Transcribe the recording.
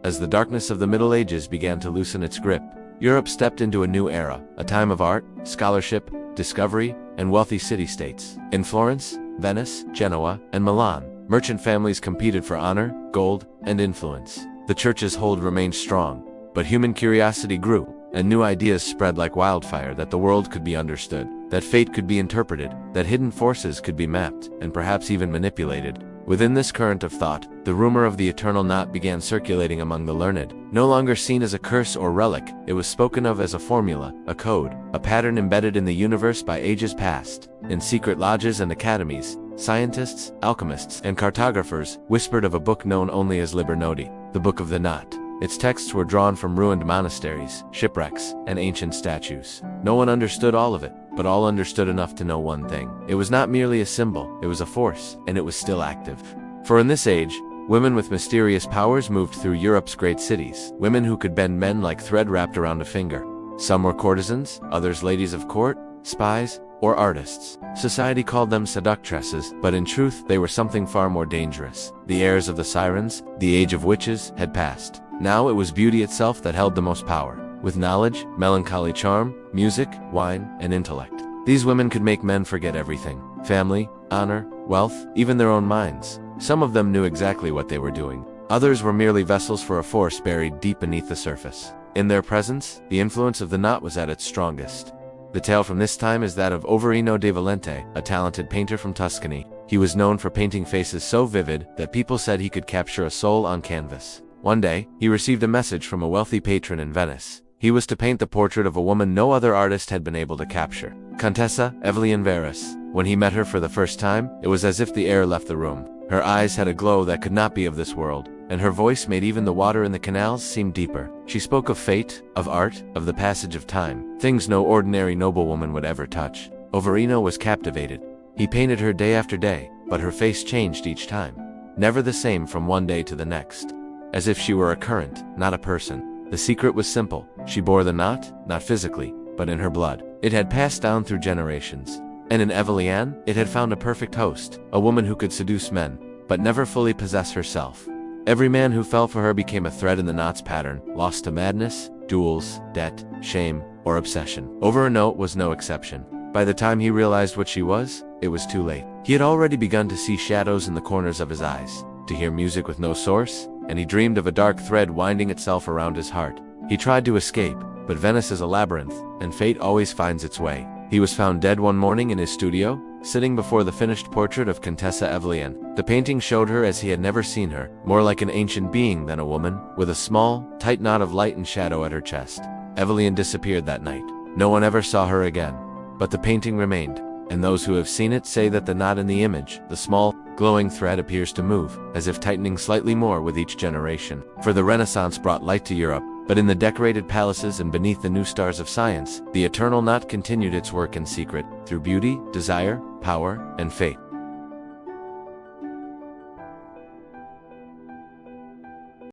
As the darkness of the Middle Ages began to loosen its grip, Europe stepped into a new era, a time of art, scholarship, discovery, and wealthy city-states. In Florence, Venice, Genoa, and Milan, merchant families competed for honor, gold, and influence. The church's hold remained strong, but human curiosity grew, and new ideas spread like wildfire that the world could be understood, that fate could be interpreted, that hidden forces could be mapped, and perhaps even manipulated. Within this current of thought, the rumor of the eternal knot began circulating among the learned. No longer seen as a curse or relic, it was spoken of as a formula, a code, a pattern embedded in the universe by ages past. In secret lodges and academies, scientists, alchemists, and cartographers whispered of a book known only as Liber, the Book of the Knot. Its texts were drawn from ruined monasteries, shipwrecks, and ancient statues. No one understood all of it, but all understood enough to know one thing. It was not merely a symbol, it was a force, and it was still active. For in this age, women with mysterious powers moved through Europe's great cities, women who could bend men like thread wrapped around a finger. Some were courtesans, others ladies of court, spies, or artists. Society called them seductresses, but in truth they were something far more dangerous. The heirs of the sirens, the age of witches, had passed. Now it was beauty itself that held the most power. With knowledge, melancholy charm, music, wine, and intellect, these women could make men forget everything: family, honor, wealth, even their own minds. Some of them knew exactly what they were doing. Others were merely vessels for a force buried deep beneath the surface. In their presence, the influence of the knot was at its strongest. The tale from this time is that of Overino de Valente, a talented painter from Tuscany. He was known for painting faces so vivid that people said he could capture a soul on canvas. One day, he received a message from a wealthy patron in Venice. He was to paint the portrait of a woman no other artist had been able to capture, Contessa Evelyn Veris. When he met her for the first time, it was as if the air left the room. Her eyes had a glow that could not be of this world, and her voice made even the water in the canals seem deeper. She spoke of fate, of art, of the passage of time, things no ordinary noblewoman would ever touch. Overino was captivated. He painted her day after day, but her face changed each time, never the same from one day to the next, as if she were a current, not a person. The secret was simple. She bore the knot, not physically, but in her blood. It had passed down through generations. And in Evelyn, it had found a perfect host, a woman who could seduce men, but never fully possess herself. Every man who fell for her became a thread in the knot's pattern, lost to madness, duels, debt, shame, or obsession. Overino was no exception. By the time he realized what she was, it was too late. He had already begun to see shadows in the corners of his eyes, to hear music with no source, and he dreamed of a dark thread winding itself around his heart. He tried to escape, but Venice is a labyrinth, and fate always finds its way. He was found dead one morning in his studio, sitting before the finished portrait of Contessa Evelyn. The painting showed her as he had never seen her, more like an ancient being than a woman, with a small, tight knot of light and shadow at her chest. Evelyn disappeared that night. No one ever saw her again. But the painting remained, and those who have seen it say that the knot in the image, the small, glowing thread, appears to move, as if tightening slightly more with each generation. For the Renaissance brought light to Europe, but in the decorated palaces and beneath the new stars of science, the eternal knot continued its work in secret, through beauty, desire, power, and fate.